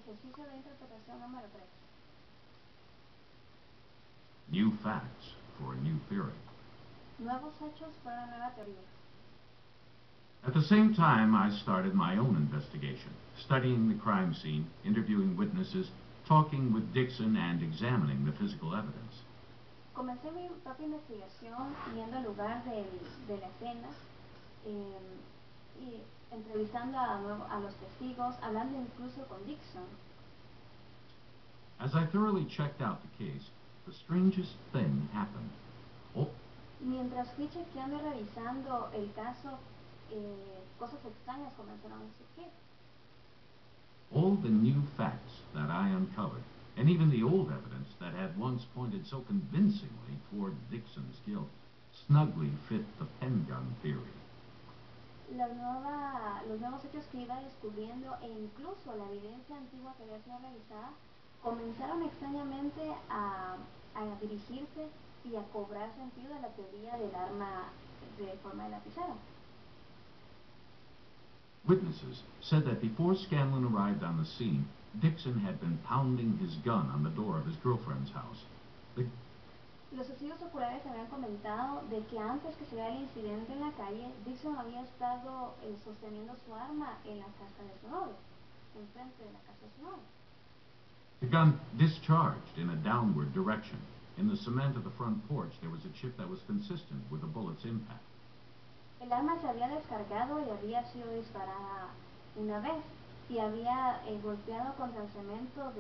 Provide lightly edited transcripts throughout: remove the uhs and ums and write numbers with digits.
Ejercicio de interpretación número 3. New facts for a new theory. Nuevos hechos para una nueva teoría. At the same time, I started my own investigation, studying the crime scene, interviewing witnesses, talking with Dixon, and examining the physical evidence. Comencé mi propia investigación yendo al lugar de la escena y entrevistando a los testigos, hablando incluso con Dixon. As I thoroughly checked out the case, the strangest thing happened. Mientras fui chequeando y revisando el caso, cosas extrañas comenzaron a surgir. All the new facts that I uncovered, and even the old evidence that had once pointed so convincingly toward Dixon's guilt, snugly fit the pen gun theory. Los nuevos hechos que iba descubriendo e incluso la evidencia antigua que había sido revisada comenzaron extrañamente a dirigirse y a cobrar sentido de la teoría del arma de forma de lapicera. Witnesses said that before Scanlon arrived on the scene, Dixon had been pounding his gun on the door of his girlfriend's house. Los testigos oculares habían comentado de que antes que se diera el incidente en la calle, Dixon había estado sosteniendo su arma en la casa de su novia, enfrente de la casa de su novia. The gun discharged in a downward direction. In the cement of the front porch, there was a chip that was consistent with the bullet's impact. El arma se había descargado y había sido disparada una vez y había golpeado contra el cemento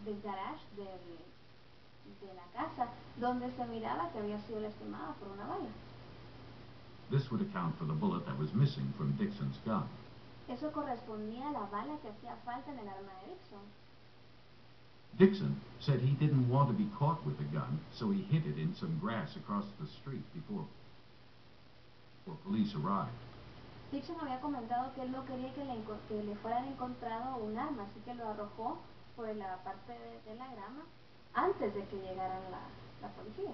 del garage de la casa, donde se miraba que había sido lastimada por una bala. This would account for the bullet that was missing from Dixon's gun. Eso correspondía a la bala que hacía falta en el arma de Dixon. Dixon said he didn't want to be caught with the gun, so he hid it in some grass across the street before police arrived. Dixon había comentado que él no quería que le fueran encontrado un arma, así que lo arrojó por la parte de la grama antes de que llegaran la policía.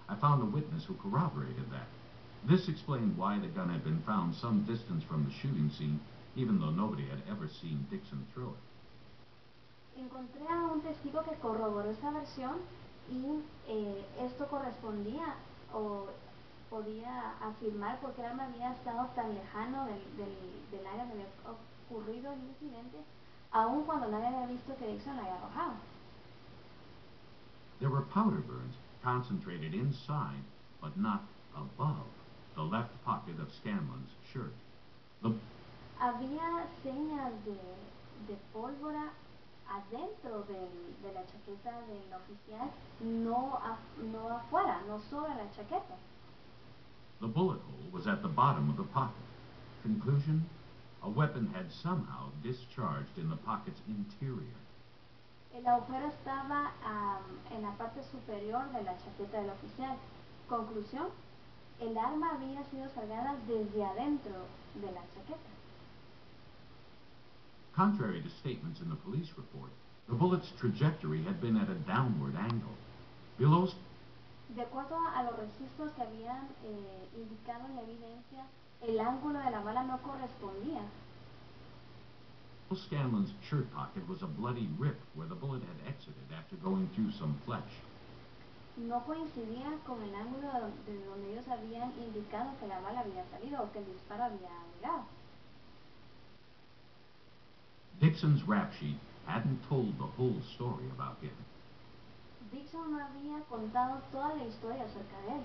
I found a witness who corroborated that. This explained why the gun had been found some distance from the shooting scene, even though nobody had ever seen Dixon throw it. Encontré a un testigo que corroboró esa versión y esto correspondía o podía afirmar por qué el arma había estado tan lejano del área donde había ocurrido el incidente, aun cuando nadie había visto que Dixon la había arrojado. There were powder burns concentrated inside, but not above, the left pocket of Scanlon's shirt. Había señas de pólvora adentro de la chaqueta del oficial, no afuera, no sobre la chaqueta. The bullet hole was at the bottom of the pocket. Conclusion? A weapon had somehow discharged in the pocket's interior. El agujero estaba en la parte superior de la chaqueta del oficial. Conclusión, el arma había sido cargada desde adentro de la chaqueta. Contrary to statements in the police report, the bullet's trajectory had been at a downward angle. De acuerdo a los registros que habían indicado en la evidencia, el ángulo de la bala no correspondía. Scanlon's shirt pocket was a bloody rip where the bullet had exited after going through some flesh. No coincidía con el ángulo de donde ellos habían indicado que la bala había salido o que el disparo había llegado. Dixon's rap sheet hadn't told the whole story about him. Dixon no había contado toda la historia acerca de él.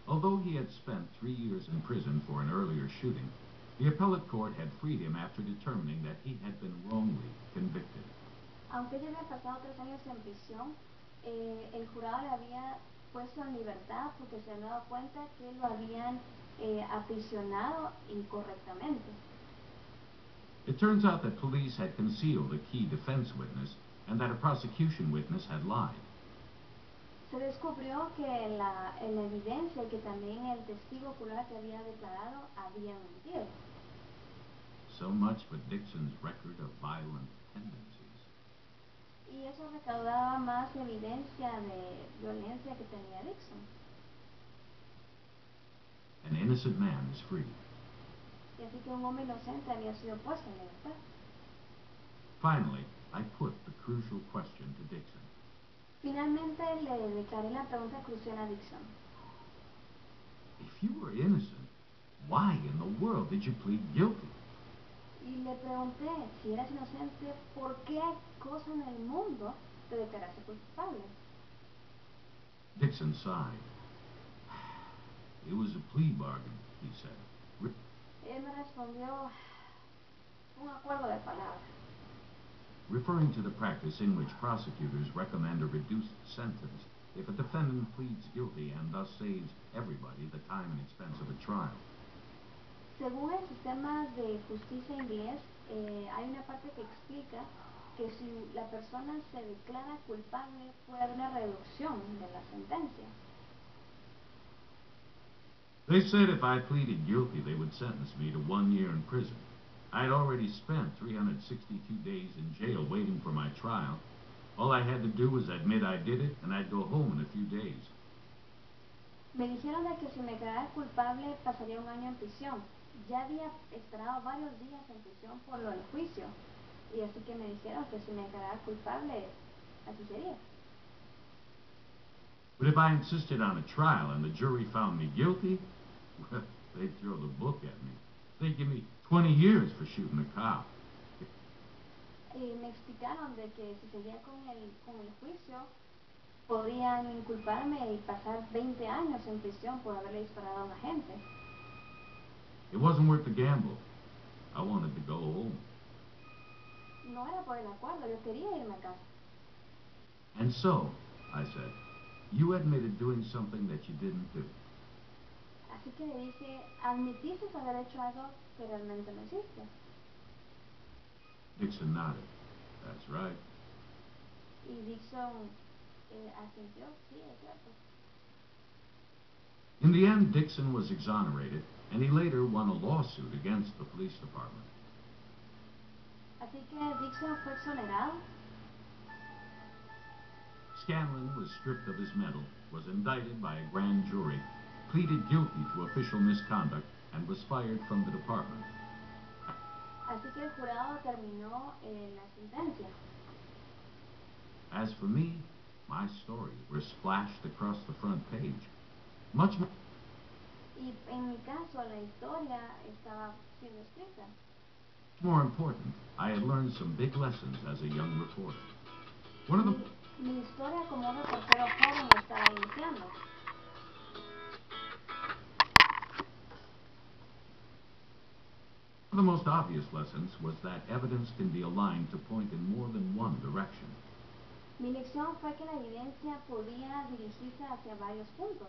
Although he had spent 3 years in prison for an earlier shooting, the appellate court had freed him after determining that he had been wrongly convicted. Aunque ella había pasado 3 años en prisión, el jurado le había puesto en libertad porque se había dado cuenta que lo habían aprisionado incorrectamente. It turns out that police had concealed a key defense witness and that a prosecution witness had lied. Se descubrió que en la evidencia que también el testigo ocular que había declarado había mentido. So much for Dixon's record of violent tendencies. Y eso recaudaba más evidencia de violencia que tenía Dixon. An innocent man is free. Y así que un hombre inocente había sido puesto en libertad. Finally, I put the crucial question to Dixon. Finalmente le declaré la pregunta crucial a Dixon. If you were innocent, why in the world did you plead guilty? Y le pregunté, si eras inocente, ¿por qué cosa en el mundo te declaraste culpable? Dixon sighed. It was a plea bargain, he said. Él me respondió, un acuerdo de palabras. Referring to the practice in which prosecutors recommend a reduced sentence if a defendant pleads guilty and thus saves everybody the time and expense of a trial. Según el sistema de justicia inglés, hay una parte que explica que si la persona se declara culpable puede haber una reducción de la sentencia. They said if I pleaded guilty, they would sentence me to 1 year in prison. I had already spent 362 days in jail waiting for my trial. All I had to do was admit I did it, and I'd go home in a few days. Me dijeron de que si me declarara culpable pasaría 1 año en prisión. Ya había esperado varios días en prisión por lo del juicio. Y así que me dijeron que si me declarara culpable, así sería. But if I insisted on a trial and the jury found me guilty, well, they'd throw the book at me. They'd give me 20 years for shooting a cop. Y me explicaron de que si seguía con el juicio, podrían inculparme y pasar 20 años en prisión por haberle disparado a un agente. It wasn't worth the gamble. I wanted to go home. No era por el acuerdo, yo quería irme a casa. And so, I said, you admitted doing something that you didn't do. Así que le dije, admitiste haber hecho algo que realmente no hiciste. Dixon nodded. That's right. Y Dixon asintió, sí, es cierto. In the end, Dixon was exonerated, and he later won a lawsuit against the police department. Así que Dixon fue exonerado. Scanlon was stripped of his medal, was indicted by a grand jury, pleaded guilty to official misconduct, and was fired from the department. Así que el jurado terminó la sentencia. As for me, my stories were splashed across the front page. Much more. Y en mi caso, la historia estaba siendo escrita. More important, I had learned some big lessons as a young reporter. Mi historia como un reportero joven estaba iniciando. One of the most obvious lessons was that evidence can be aligned to point in more than one direction. Mi lección fue que la evidencia podía dirigirse hacia varios puntos.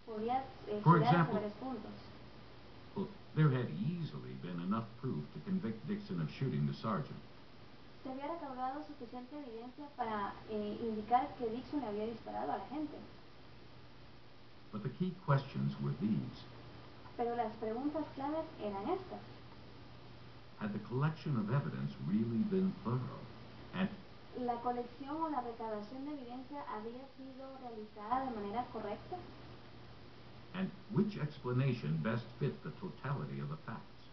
Podía girar hacia varios puntos. Well, there had easily been enough proof to convict Dixon of shooting the sergeant. Se había recaudado suficiente evidencia para indicar que Dixon le había disparado a la gente. But the key questions were these. Pero las preguntas claves eran estas. Had the collection of evidence really been thorough? And ¿La colección o la recaudación de evidencia había sido realizada de manera correcta? And which explanation best fit the totality of the facts?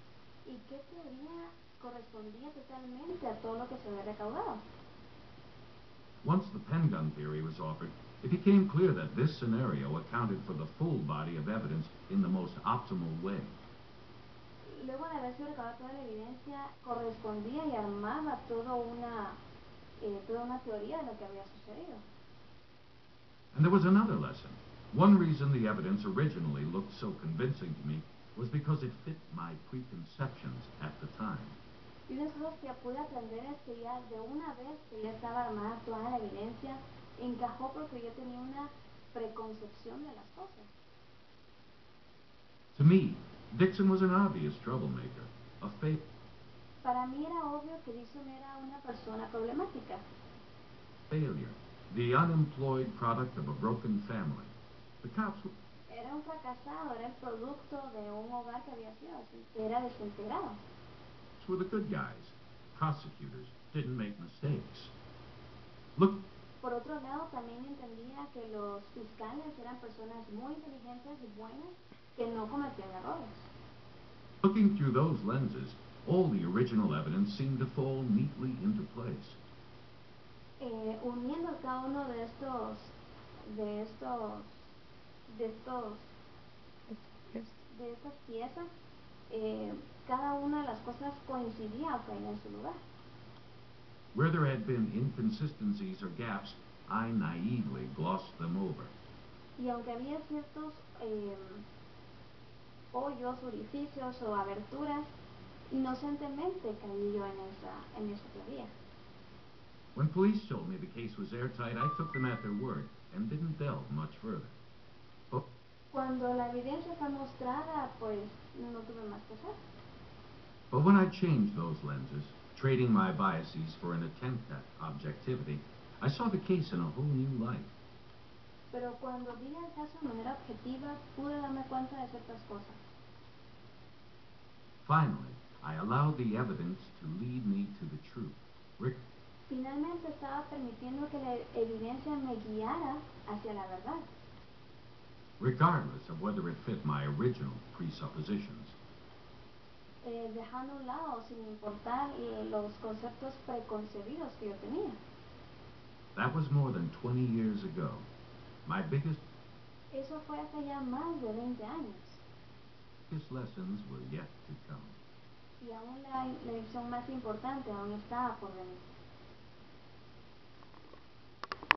¿Y qué teoría correspondía totalmente a todo lo que se había recaudado? Once the pen gun theory was offered, it became clear that this scenario accounted for the full body of evidence in the most optimal way. Luego de haber sido recaudada toda la evidencia, correspondía y armaba toda una teoría de lo que había sucedido. And there was another lesson. One reason the evidence originally looked so convincing to me was because it fit my preconceptions at the time. Y una de las cosas que pude aprender es que ya de una vez que ya estaba armada toda la evidencia, encajó porque yo tenía una preconcepción de las cosas. To me, Dixon was an obvious troublemaker, a fake. Para mí era obvio que Dixon era una persona problemática. Failure, the unemployed product of a broken family. The cops Era un fracasado, era el producto de un hogar que había sido así, que era desintegrado. were the good guys. Prosecutors didn't make mistakes. Look. Por otro lado, también entendía que los fiscales eran personas muy inteligentes y buenas que no cometían errores. Looking through those lenses, All the original evidence seemed to fall neatly into place. Uniendo cada uno de estos, de estos, Yes. de estas piezas, cada una de las cosas coincidía o caía en su lugar. Where there had been inconsistencies or gaps, I naively glossed them over. Y aunque había ciertos hoyos, orificios o aberturas, inocentemente caí yo en esa teoría. When police told me the case was airtight, I took them at their word and didn't delve much further. But, Cuando la evidencia fue mostrada, pues no tuve más que hacer. but when I changed those lenses, trading my biases for an attempt at objectivity, I saw the case in a whole new light. Pero cuando vi el caso de manera objetiva, pude darme cuenta de ciertas cosas. Finally, I allowed the evidence to lead me to the truth. Finalmente estaba permitiendo que la evidencia me guiara hacia la verdad, Regardless of whether it fit my original presuppositions. dejando a un lado, sin importar los conceptos preconcebidos que yo tenía. That was more than 20 years ago. My biggest Eso fue hace ya más de 20 años. lessons were yet to come. Y aún la lección más importante aún estaba por venir.